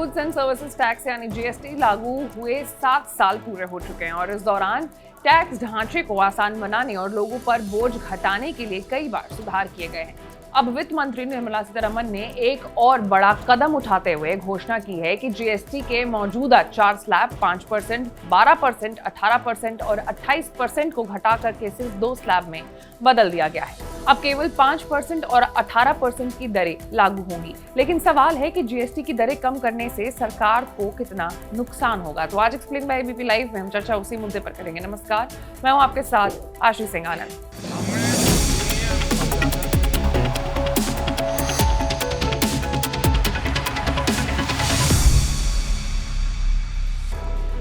Goods and services tax यानी GST लागू हुए 7 साल पूरे हो चुके हैं और इस दौरान टैक्स ढांचे को आसान बनाने और लोगों पर बोझ घटाने के लिए कई बार सुधार किए गए हैं। अब वित्त मंत्री निर्मला सीतारमण ने एक और बड़ा कदम उठाते हुए घोषणा की है कि जीएसटी के मौजूदा 4 स्लैब 5%, 12%, 18% और 28% को घटाकर के सिर्फ 2 स्लैब में बदल दिया गया है। अब केवल 5% और 18% की दरें लागू होंगी। लेकिन सवाल है कि जीएसटी की दरें कम करने से सरकार को कितना नुकसान होगा। तो आज एक्सप्लेन बाय एबीपी लाइव में हम चर्चा उसी मुद्दे पर करेंगे। नमस्कार, मैं हूं आपके साथ आशीष सिंह आनंद।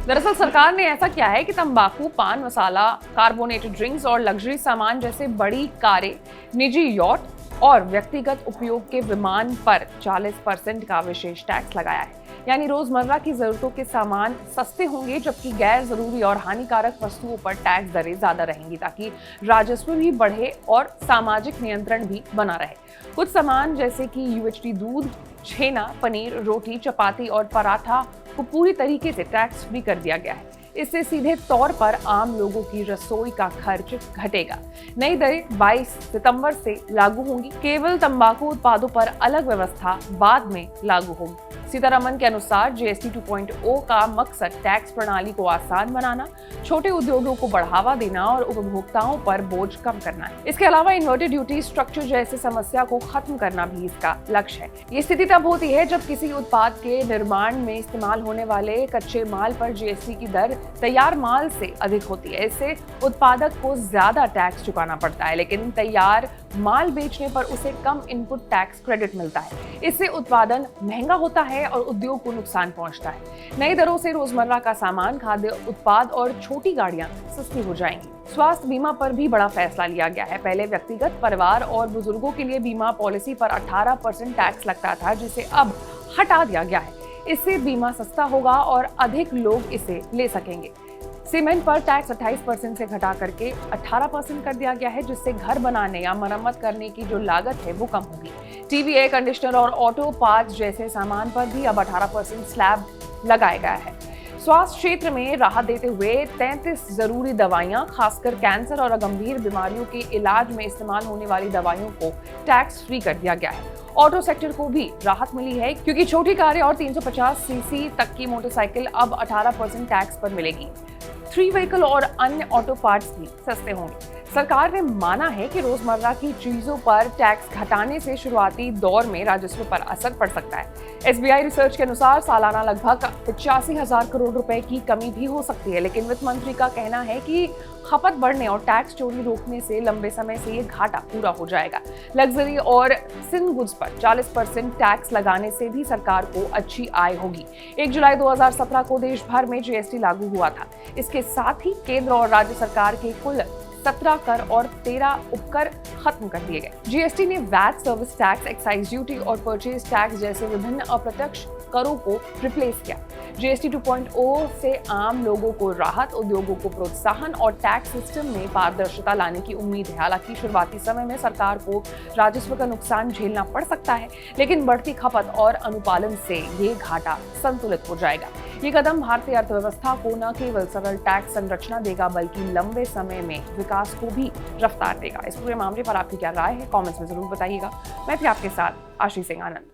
दरअसल सरकार ने ऐसा किया है कि तंबाकू, पान मसाला, कार्बोनेटेड ड्रिंक्स और लग्जरी सामान जैसे बड़ी कारें, निजी यॉट और व्यक्तिगत उपयोग के विमान पर 40% का विशेष टैक्स लगाया है। यानी रोजमर्रा की जरूरतों के सामान सस्ते होंगे, जबकि गैर जरूरी और हानिकारक वस्तुओं पर टैक्स दरें ज्यादा रहेंगी, ताकि राजस्व भी बढ़े और सामाजिक नियंत्रण भी बना रहे। कुछ सामान जैसे कि यूएचटी दूध, छेना, पनीर, रोटी, चपाती और पराठा को पूरी तरीके से टैक्स फ्री कर दिया गया है। इससे सीधे तौर पर आम लोगों की रसोई का खर्च घटेगा। नई दरें 22 सितंबर से लागू होंगी। केवल तंबाकू उत्पादों पर अलग व्यवस्था बाद में लागू होगी। सीतारमण के अनुसार जीएसटी 2.0 का मकसद टैक्स प्रणाली को आसान बनाना, छोटे उद्योगों को बढ़ावा देना और उपभोक्ताओं पर बोझ कम करना है। इसके अलावा इन्वर्टेड ड्यूटी स्ट्रक्चर जैसे समस्या को खत्म करना भी इसका लक्ष्य है। ये स्थिति तब होती है जब किसी उत्पाद के निर्माण में इस्तेमाल होने वाले कच्चे माल पर जीएसटी की दर तैयार माल से अधिक होती है। इससे उत्पादक को ज्यादा टैक्स चुकाना पड़ता है, लेकिन तैयार माल बेचने पर उसे कम इनपुट टैक्स क्रेडिट मिलता है। इससे उत्पादन महंगा होता है और उद्योग को नुकसान पहुंचता है। नई दरों से रोजमर्रा का सामान, खाद्य उत्पाद और छोटी गाड़ियां सस्ती हो जाएंगी। स्वास्थ्य बीमा पर भी बड़ा फैसला लिया गया है। पहले व्यक्तिगत, परिवार और बुजुर्गों के लिए बीमा पॉलिसी पर 18% टैक्स लगता था, जिसे अब हटा दिया गया है। इससे बीमा सस्ता होगा और अधिक लोग इसे ले सकेंगे। सीमेंट पर टैक्स 28% से घटा करके 18% कर दिया गया है, जिससे घर बनाने या मरम्मत करने की जो लागत है वो कम होगी। टीवी, एयर कंडीशनर और ऑटो पार्ट्स जैसे सामान पर भी अब 18% स्लैब लगाया गया है। स्वास्थ्य क्षेत्र में राहत देते हुए 33 जरूरी दवाइयां, खासकर कैंसर और गंभीर बीमारियों के इलाज में इस्तेमाल होने वाली दवाइयों को टैक्स फ्री कर दिया गया है। ऑटो सेक्टर को भी राहत मिली है, क्योंकि छोटी कारें और 350 सीसी तक की मोटरसाइकिल अब 18% टैक्स पर मिलेगी। 3 व्हीकल और अन्य ऑटो पार्ट्स भी सस्ते होंगे। सरकार ने माना है कि रोजमर्रा की चीजों पर टैक्स घटाने से शुरुआती दौर में राजस्व पर असर पड़ सकता है। एसबीआई रिसर्च के अनुसार सालाना लगभग 85,000 करोड़ रुपए की कमी भी हो सकती है, लेकिन वित्त मंत्री का कहना है कि खपत बढ़ने और टैक्स चोरी रोकने से लंबे समय से ये घाटा पूरा हो जाएगा। लग्जरी और सिन गुड्स पर 40% टैक्स लगाने से भी सरकार को अच्छी आय होगी। 1 जुलाई 2017 को देश भर में जीएसटी लागू हुआ था। इसके साथ ही केंद्र और राज्य सरकार के कुल 17 कर और 13 उपकर खत्म कर दिए गए। जीएसटी ने VAT, service tax, excise duty और परचेज टैक्स जैसे विभिन्न अप्रत्यक्ष करों को रिप्लेस किया। जीएसटी 2.0 से आम लोगों को राहत, उद्योगों को प्रोत्साहन और टैक्स सिस्टम में पारदर्शिता लाने की उम्मीद है। हालांकि शुरुआती समय में सरकार को राजस्व का नुकसान झेलना पड़ सकता है, लेकिन बढ़ती खपत और अनुपालन से ये घाटा संतुलित हो जाएगा। ये कदम भारतीय अर्थव्यवस्था को न केवल सरल टैक्स संरचना देगा, बल्कि लंबे समय में विकास को भी रफ्तार देगा। इस पूरे मामले पर आपकी क्या राय है, कमेंट्स में जरूर बताइएगा। मैं थी आपके साथ आशीष सिंह आनंद।